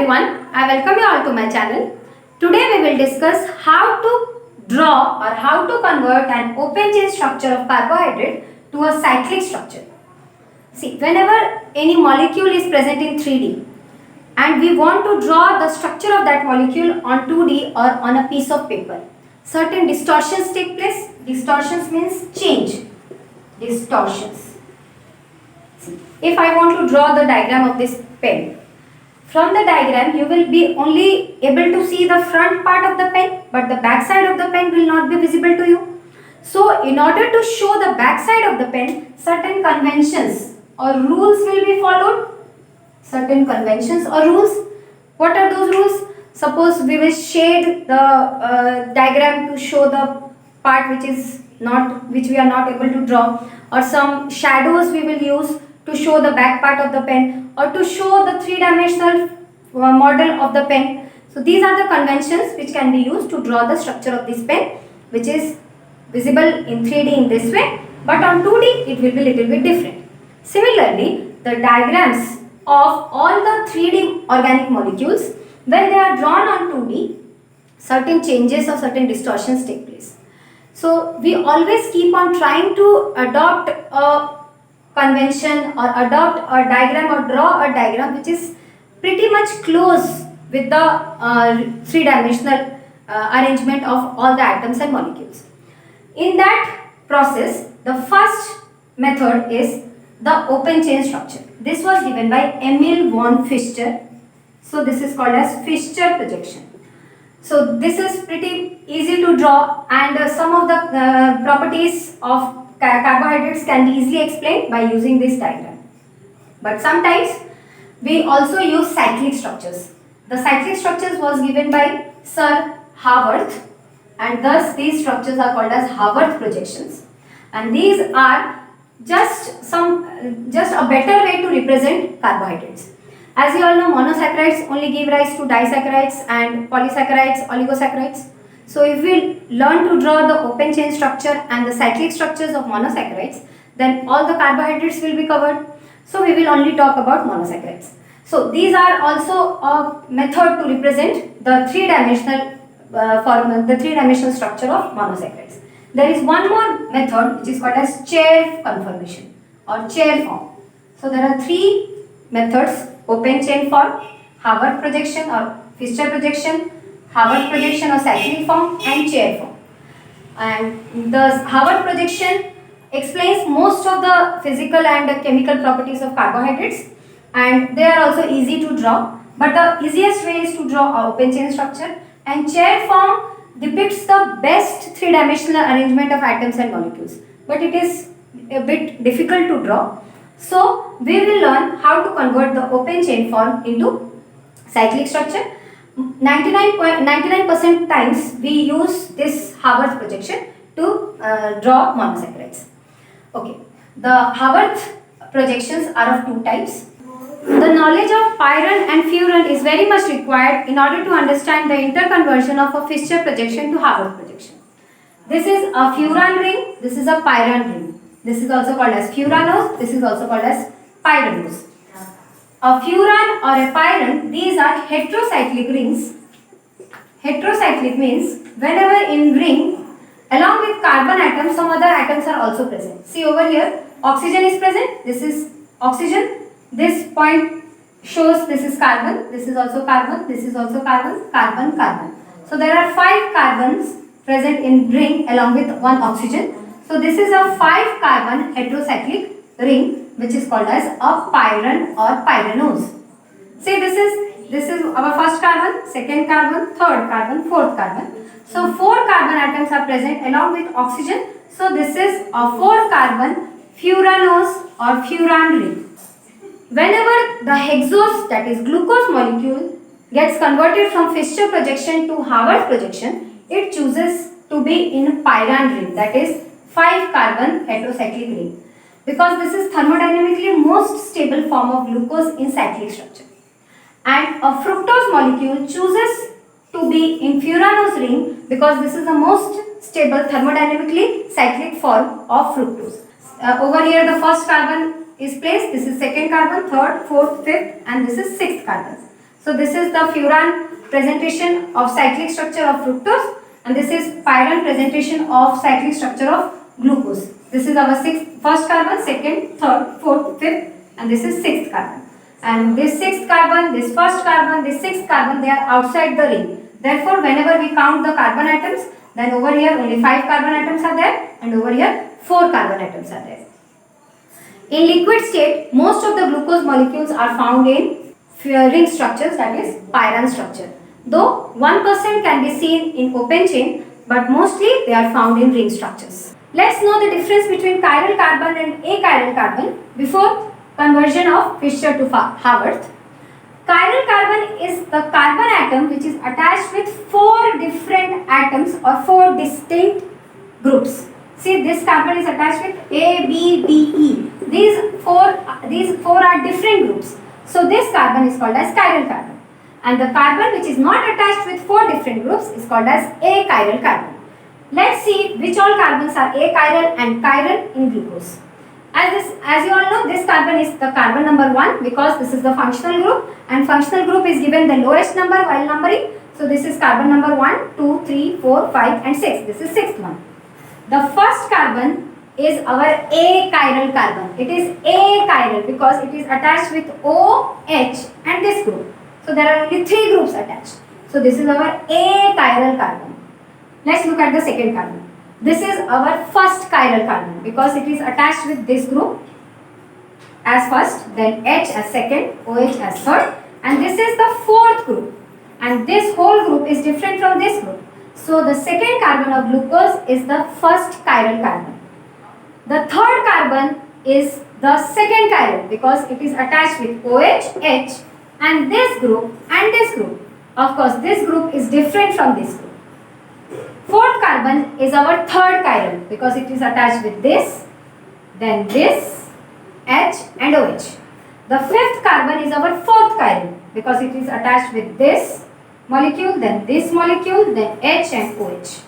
everyone, I welcome you all to my channel. Today we will discuss how to draw or how to convert an open chain structure of carbohydrate to a cyclic structure. See, whenever any molecule is present in 3D and we want to draw the structure of that molecule on 2D or on a piece of paper, certain distortions take place. Distortions means change. Distortions. See, if I want to draw the diagram of this pen, from the diagram you will be only able to see the front part of the pen, but the back side of the pen will not be visible to you. So in order to show the back side of the pen, certain conventions or rules will be followed. Certain conventions or rules. What are those rules? Suppose we will shade the diagram to show the part which we are not able to draw, or some shadows we will use to show the back part of the pen, or to show the three-dimensional model of the pen. So these are the conventions which can be used to draw the structure of this pen, which is visible in 3D in this way, but on 2D it will be little bit different. Similarly, the diagrams of all the 3D organic molecules, when they are drawn on 2D, certain changes or certain distortions take place. So we always keep on trying to adopt a convention or adopt a diagram or draw a diagram which is pretty much close with the three-dimensional arrangement of all the atoms and molecules. In that process, the first method is the open chain structure. This was given by Emil von Fischer. So this is called as Fischer projection. So this is pretty easy to draw, and some of the properties of carbohydrates can be easily explained by using this diagram. But sometimes we also use cyclic structures. The cyclic structures was given by Sir Haworth, and thus these structures are called as Haworth projections. And these are just a better way to represent carbohydrates. As you all know, monosaccharides only give rise to disaccharides, and polysaccharides, oligosaccharides. So if we learn to draw the open chain structure and the cyclic structures of monosaccharides, then all the carbohydrates will be covered. So we will only talk about monosaccharides. So these are also a method to represent the three-dimensional structure of monosaccharides. There is one more method which is called as chair conformation or chair form. So there are three methods: open chain form, Haworth projection or Fischer projection, Haworth projection or cyclic form, and chair form. And the Haworth projection explains most of the physical and chemical properties of carbohydrates, and they are also easy to draw. But the easiest way is to draw an open chain structure, and chair form depicts the best three-dimensional arrangement of atoms and molecules. But it is a bit difficult to draw. So we will learn how to convert the open chain form into cyclic structure. 99% times we use this Haworth projection to draw monosaccharides. Okay, the Haworth projections are of two types. The knowledge of pyran and furan is very much required in order to understand the interconversion of a Fischer projection to Haworth projection. This is a furan ring, this is a pyran ring. This is also called as furanose, this is also called as pyranose. A furan or a pyran, these are heterocyclic rings. Heterocyclic means whenever in ring, along with carbon atoms, some other atoms are also present. See over here, oxygen is present, this is oxygen. This point shows this is carbon, this is also carbon, this is also carbon, carbon, carbon. So there are 5 carbons present in ring along with one oxygen. So this is a 5 carbon heterocyclic ring which is called as a pyran or pyranose. See, this is our first carbon, second carbon, third carbon, fourth carbon. So 4 carbon atoms are present along with oxygen. So this is a 4 carbon furanose or furan ring. Whenever the hexose, that is glucose molecule, gets converted from Fischer projection to Haworth projection, it chooses to be in pyran ring, that is 5 carbon heterocyclic ring, because this is thermodynamically most stable form of glucose in cyclic structure. And a fructose molecule chooses to be in furanose ring because this is the most stable thermodynamically cyclic form of fructose. Over here the first carbon is placed, this is second carbon, third, fourth, fifth, and this is sixth carbon. So this is the furan presentation of cyclic structure of fructose, and this is pyran presentation of cyclic structure of glucose. This is our first carbon, second, third, fourth, fifth, and this is sixth carbon. And this sixth carbon, this first carbon, this sixth carbon, they are outside the ring. Therefore, whenever we count the carbon atoms, then over here only 5 carbon atoms are there, and over here 4 carbon atoms are there. In liquid state, most of the glucose molecules are found in ring structures, that is pyran structure. Though 1% can be seen in open chain, but mostly they are found in ring structures. Let's know the difference between chiral carbon and achiral carbon before conversion of Fischer to Haworth. Chiral carbon is the carbon atom which is attached with 4 different atoms or 4 distinct groups. See, this carbon is attached with A, B, D, E. These four are different groups. So this carbon is called as chiral carbon. And the carbon which is not attached with 4 different groups is called as achiral carbon. Let's see which all carbons are achiral and chiral in glucose. As you all know, this carbon is the carbon number 1 because this is the functional group, and functional group is given the lowest number while numbering. So this is carbon number 1, 2, 3, 4, 5 and 6. This is 6th one. The first carbon is our achiral carbon. It is achiral because it is attached with OH and this group. So there are only 3 groups attached. So this is our achiral carbon. Let's look at the second carbon. This is our first chiral carbon because it is attached with this group as first, then H as second, OH as third, and this is the 4th group, and this whole group is different from this group. So the second carbon of glucose is the first chiral carbon. The third carbon is the second chiral because it is attached with OH, H and this group and this group. Of course, this group is different from this group. 4th carbon is our third chiral because it is attached with this, then this, H and OH. The 5th carbon is our 4th chiral because it is attached with this molecule, then this molecule, then H and OH.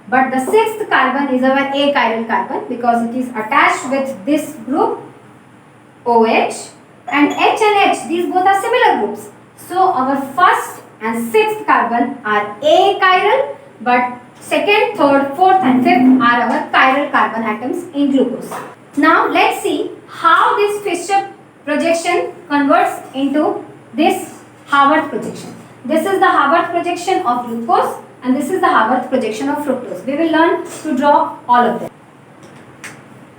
But the 6th carbon is our achiral carbon because it is attached with this group, OH, and H and H. These both are similar groups. So our first and 6th carbon are achiral, but second, third, fourth and fifth are our chiral carbon atoms in glucose. Now let's see how this Fischer projection converts into this Haworth projection. This is the Haworth projection of glucose and this is the Haworth projection of fructose. We will learn to draw all of them.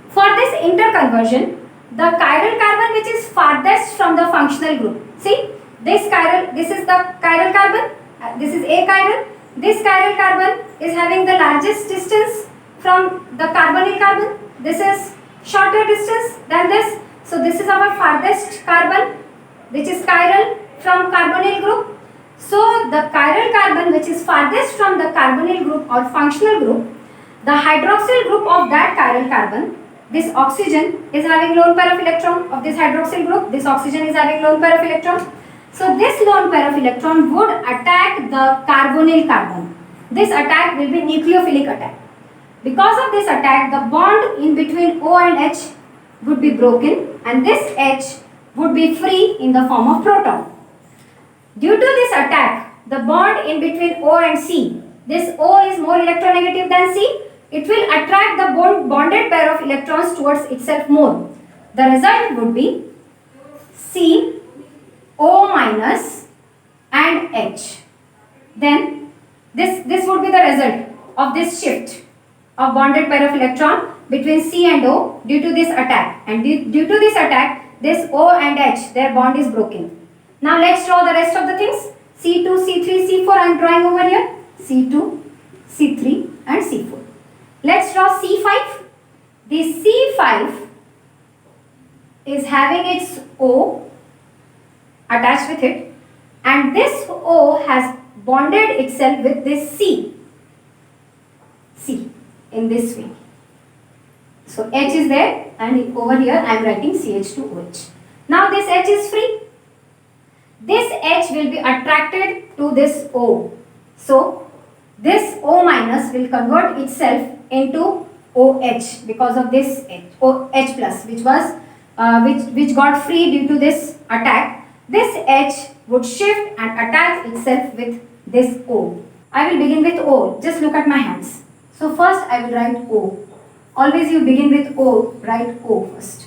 For this interconversion, the chiral carbon which is farthest from the functional group. See, this is the chiral carbon, this is achiral. This chiral carbon is having the largest distance from the carbonyl carbon. This is shorter distance than this. So this is our farthest carbon which is chiral from carbonyl group. So the chiral carbon which is farthest from the carbonyl group or functional group, the hydroxyl group of that chiral carbon, this oxygen is having lone pair of electron of this hydroxyl group. This oxygen is having lone pair of electron. So this lone pair of electron would attack the carbonyl carbon. This attack will be nucleophilic attack. Because of this attack, the bond in between O and H would be broken and this H would be free in the form of proton. Due to this attack, the bond in between O and C, this O is more electronegative than C, it will attract the bonded pair of electrons towards itself more. The result would be C, O minus and H. Then this would be the result of this shift of bonded pair of electron between C and O due to this attack, and due to this attack this O and H, their bond is broken. Now let's draw the rest of the things. C2, C3, C4 I am drawing over here. C2, C3 and C4. Let's draw C5. This C5 is having its O attached with it and this O has bonded itself with this C in this way. So H is there and over here I am writing CH2OH. Now this H is free. This H will be attracted to this O. So this O minus will convert itself into OH because of this H, OH plus which got free due to this attack. this H would shift and attach itself with this O. I will begin with O. Just look at my hands. So first I will write O. Always you begin with O, write O first.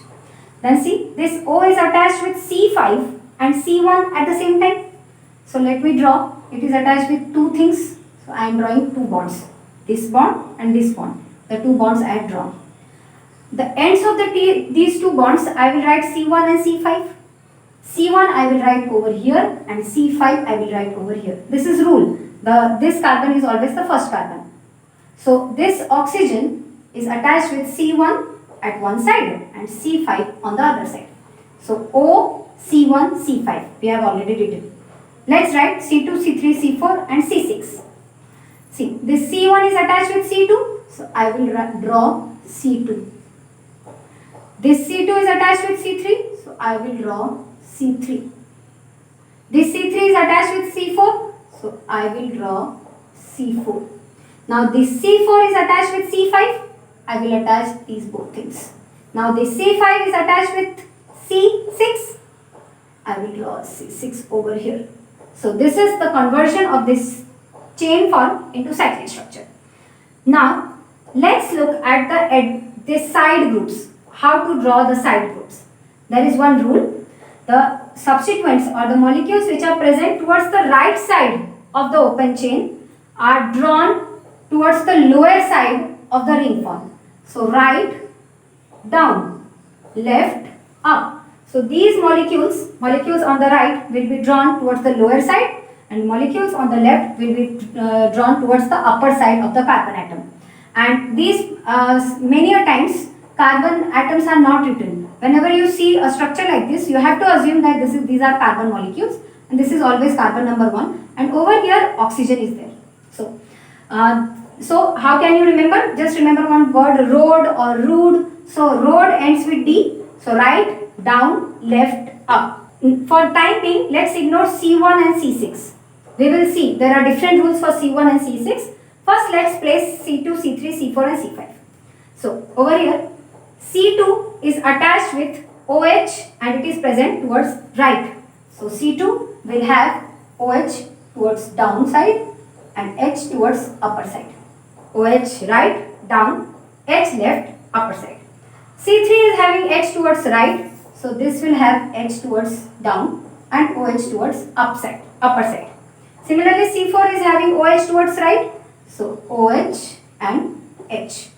Then see, this O is attached with C5 and C1 at the same time. So let me draw. It is attached with two things. So I am drawing two bonds. This bond and this bond. The two bonds I have drawn. The ends of these two bonds I will write C1 and C5. C1 I will write over here and C5 I will write over here. This is rule. This carbon is always the first carbon. So this oxygen is attached with C1 at one side and C5 on the other side. So O, C1, C5 we have already written. Let's write C2, C3, C4 and C6. See, this C1 is attached with C2. So I will draw C2. This C2 is attached with C3. So I will draw C3. This C3 is attached with C4. So I will draw C4. Now this C4 is attached with C5. I will attach these both things. Now this C5 is attached with C6. I will draw C6 over here. So this is the conversion of this chain form into cyclic structure. Now let's look at this side groups. How to draw the side groups. There is one rule. The subsequents or the molecules which are present towards the right side of the open chain are drawn towards the lower side of the ring form. So right, down, left, up. So these molecules on the right will be drawn towards the lower side and molecules on the left will be drawn towards the upper side of the carbon atom. And these many a times carbon atoms are not written. Whenever you see a structure like this, you have to assume that these are carbon molecules and this is always carbon number 1 and over here oxygen is there. So how can you remember? Just remember one word, road or rood. So road ends with D. So right, down, left, up. For time being, let's ignore C1 and C6. We will see there are different rules for C1 and C6. First let's place C2, C3, C4 and C5. So over here C2 is attached with OH and it is present towards right. So C2 will have OH towards down side and H towards upper side. OH right, down, H left, upper side. C3 is having H towards right. So this will have H towards down and OH towards upper side. Similarly C4 is having OH towards right. So OH and H.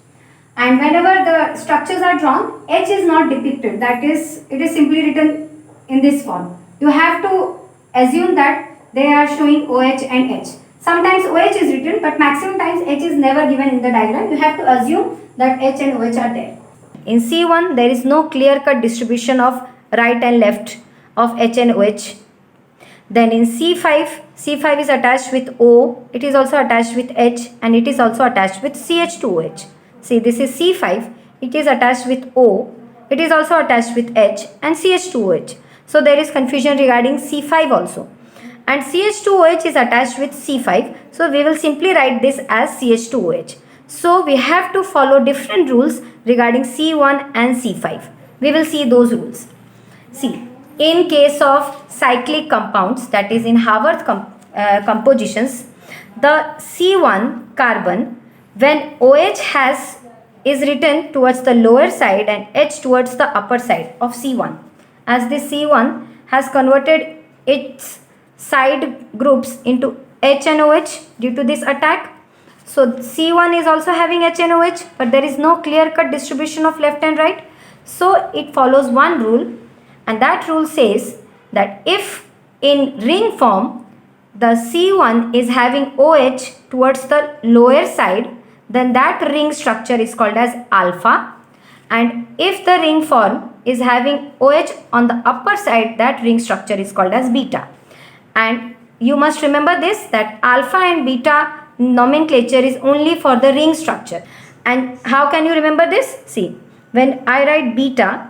And whenever the structures are drawn, H is not depicted. That is, it is simply written in this form. You have to assume that they are showing OH and H. Sometimes OH is written, but maximum times H is never given in the diagram. You have to assume that H and OH are there. In C1, there is no clear-cut distribution of right and left of H and OH. Then in C5 is attached with O, it is also attached with H and it is also attached with CH2OH. See, this is C5, it is attached with O, it is also attached with H and CH2OH. So there is confusion regarding C5 also. And CH2OH is attached with C5, so we will simply write this as CH2OH. So we have to follow different rules regarding C1 and C5. We will see those rules. See, in case of cyclic compounds, that is in Haworth compositions, the C1 carbon, when OH is written towards the lower side and H towards the upper side of C1, as this C1 has converted its side groups into H and OH due to this attack. So C1 is also having H and OH, but there is no clear-cut distribution of left and right. So it follows one rule, and that rule says that if in ring form the C1 is having OH towards the lower side, then that ring structure is called as alpha, and if the ring form is having OH on the upper side, that ring structure is called as beta. And you must remember this, that alpha and beta nomenclature is only for the ring structure. And how can you remember this? See, when I write beta,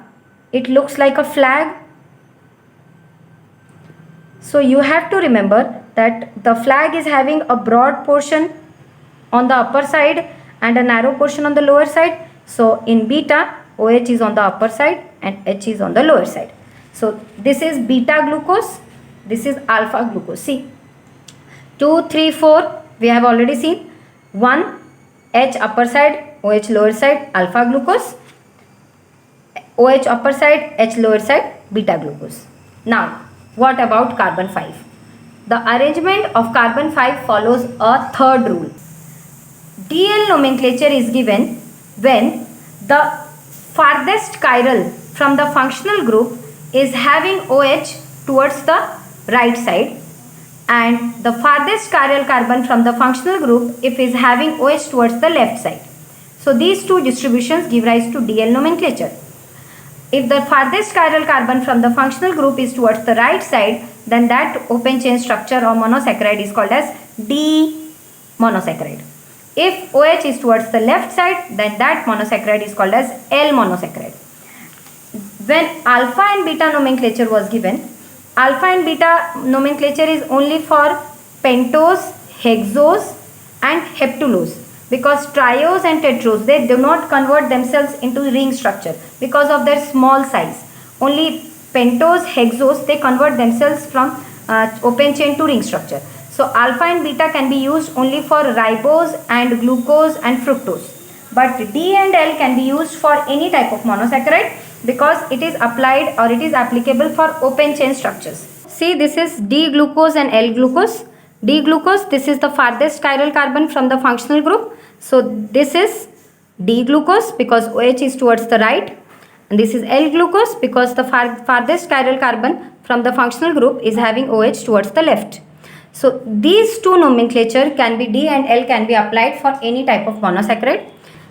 it looks like a flag. So you have to remember that the flag is having a broad portion on the upper side and a narrow portion on the lower side. So in beta, OH is on the upper side and H is on the lower side. So this is beta glucose, this is alpha glucose. See, 2, 3, 4 we have already seen. 1 H upper side, OH lower side, alpha glucose. OH upper side, H lower side, beta glucose. Now, what about carbon 5? The arrangement of carbon 5 follows a third rule. DL nomenclature is given when the farthest chiral from the functional group is having OH towards the right side, and the farthest chiral carbon from the functional group if is having OH towards the left side. So these two distributions give rise to DL nomenclature. If the farthest chiral carbon from the functional group is towards the right side, then that open chain structure or monosaccharide is called as D monosaccharide. If OH is towards the left side, then that monosaccharide is called as L monosaccharide. When alpha and beta nomenclature was given, alpha and beta nomenclature is only for pentose, hexose and heptulose, because triose and tetrose, they do not convert themselves into ring structure because of their small size. Only pentose, hexose, they convert themselves from open chain to ring structure. So alpha and beta can be used only for ribose and glucose and fructose. But D and L can be used for any type of monosaccharide because it is applied or it is applicable for open chain structures. See, this is D glucose and L glucose. D glucose, this is the farthest chiral carbon from the functional group. So this is D glucose because OH is towards the right, and this is L glucose because the farthest chiral carbon from the functional group is having OH towards the left. So these two nomenclature can be, D and L can be applied for any type of monosaccharide.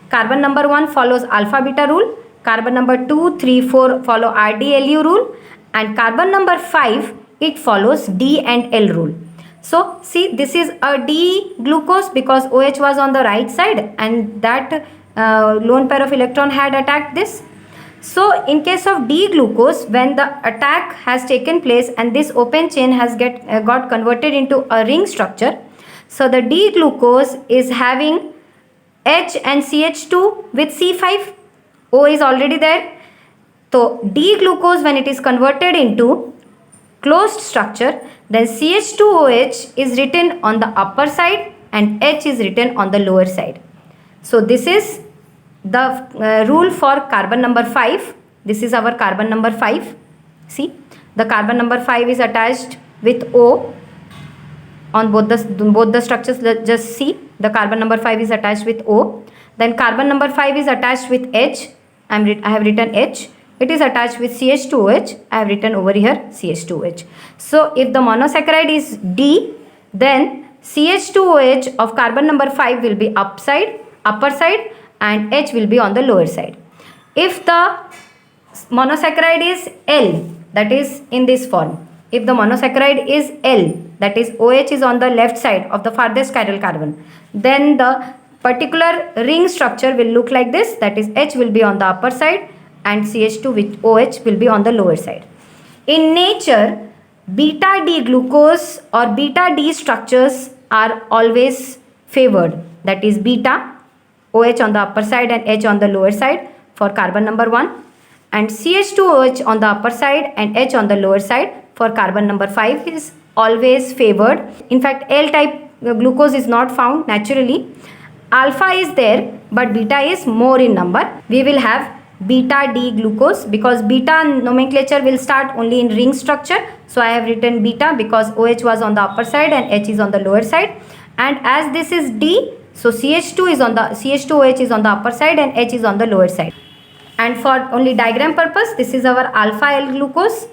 Carbon number 1 follows alpha beta rule, carbon number 2, 3, 4 follow RDLU rule, and carbon number 5 it follows D and L rule. So see, this is a D glucose because OH was on the right side and that lone pair of electron had attacked this. So in case of D glucose, when the attack has taken place and this open chain has got converted into a ring structure, so the D glucose is having H and CH2 with C5. O is already there. So D glucose, when it is converted into closed structure, then CH2OH is written on the upper side and H is written on the lower side. So this is the rule for carbon number 5. This is our carbon number 5. See, the carbon number 5 is attached with O on both the structures. Let's just see, the carbon number 5 is attached with O. Then carbon number 5 is attached with H. I have written H. It is attached with CH2OH. I have written over here CH2OH. So if the monosaccharide is D, then CH2OH of carbon number 5 will be upper side, and H will be on the lower side. If the monosaccharide is L, that is in this form. If the monosaccharide is L, that is OH is on the left side of the farthest chiral carbon, then the particular ring structure will look like this, that is H will be on the upper side and CH2 with OH will be on the lower side. In nature, beta D glucose or beta D structures are always favored, that is beta, OH on the upper side and H on the lower side for carbon number 1, and CH2OH on the upper side and H on the lower side for carbon number 5 is always favored. In fact, L type glucose is not found naturally. Alpha is there but beta is more in number. We will have beta D glucose because beta nomenclature will start only in ring structure. So I have written beta because OH was on the upper side and H is on the lower side. And as this is D, so CH2OH is on the upper side and H is on the lower side. And for only diagram purpose, this is our alpha L glucose,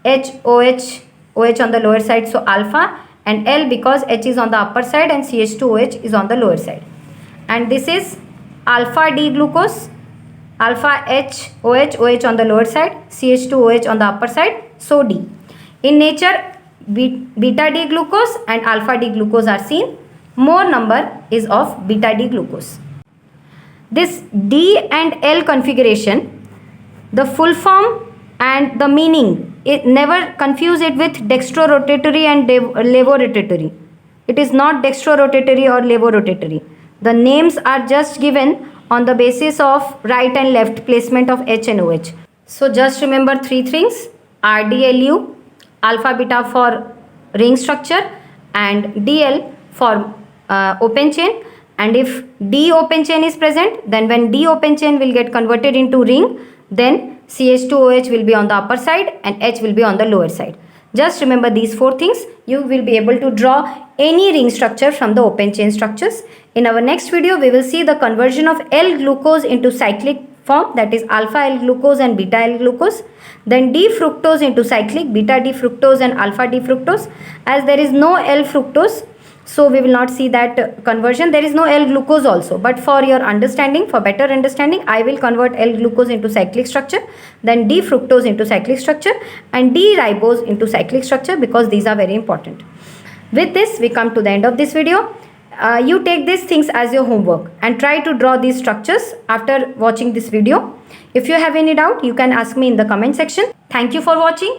OH on the lower side, so alpha, and L because H is on the upper side and CH2OH is on the lower side. And this is alpha D glucose, alpha OH on the lower side, CH2OH on the upper side, so D. In nature, beta D glucose and alpha D glucose are seen. More number is of beta D glucose. This D and L configuration, the full form and the meaning, never confuse it with dextrorotatory and levorotatory. It is not dextrorotatory or levorotatory. The names are just given on the basis of right and left placement of H and OH. So just remember three things: RDLU, alpha beta for ring structure, and DL for open chain. And if D open chain is present, then when D open chain will get converted into ring, then CH2OH will be on the upper side and H will be on the lower side. Just remember these 4 things. You will be able to draw any ring structure from the open chain structures. In our next video, we will see the conversion of L-glucose into cyclic form, that is alpha L-glucose and beta L-glucose. Then D-fructose into cyclic, beta D-fructose and alpha D-fructose. As there is no L-fructose, so we will not see that conversion. There is no L-glucose also, but for your understanding, for better understanding, I will convert L-glucose into cyclic structure, then D-fructose into cyclic structure, and D-ribose into cyclic structure, because these are very important. With this, we come to the end of this video. You take these things as your homework and try to draw these structures after watching this video. If you have any doubt, you can ask me in the comment section. Thank you for watching.